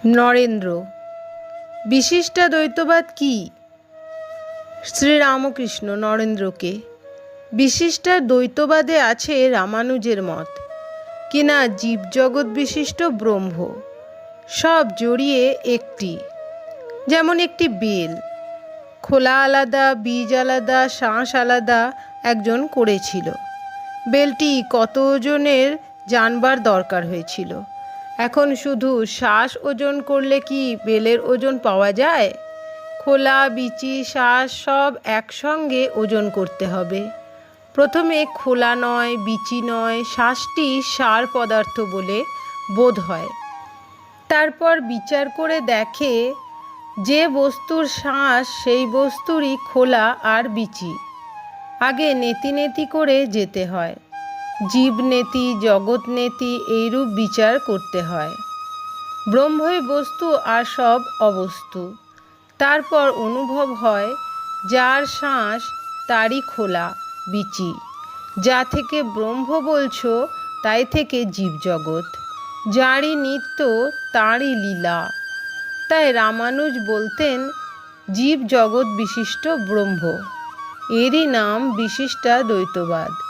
নরেন্দ্র। বিশিষ্টাদ্বৈতবাদ কি? শ্রীরামকৃষ্ণ নরেন্দ্রকে। বিশিষ্টাদ্বৈতবাদে আছে রামানুজের মত, কিনা জীবজগৎ বিশিষ্ট ব্রহ্ম, সব জড়িয়ে একটি। যেমন একটি বেল, খোলা আলাদা, বীজ আলাদা, শাঁস আলাদা একজন করেছিল। বেলটি কত ওজনের জানবার দরকার হয়েছিল। এখন শুধু শ্বাস ওজন করলে কি বেলের ওজন পাওয়া যায়? খোলা, বিচি, শ্বাস সব একসঙ্গে ওজন করতে হবে। প্রথমে খোলা নয়, বিচি নয়, শ্বাসটি সার পদার্থ বলে বোধ হয়। তারপর বিচার করে দেখে যে বস্তুর শ্বাস সেই বস্তুরই খোলা আর বিচি। আগে নেতি নেতি করে যেতে হয়। জীব নেতি, জগৎ নেতি এইরূপ বিচার করতে হয়। ব্রহ্মই বস্তু আর সব অবস্তু। তারপর অনুভব হয় যার শ্বাস তারই খোলা, বিচি। যা থেকে ব্রহ্ম বলছো তাই থেকে জীবজগৎ। যারই নিত্য তাঁরই লীলা। তাই রামানুজ বলতেন জীব জগৎ বিশিষ্ট ব্রহ্ম। এরই নাম বিশিষ্টাদ্বৈতবাদ।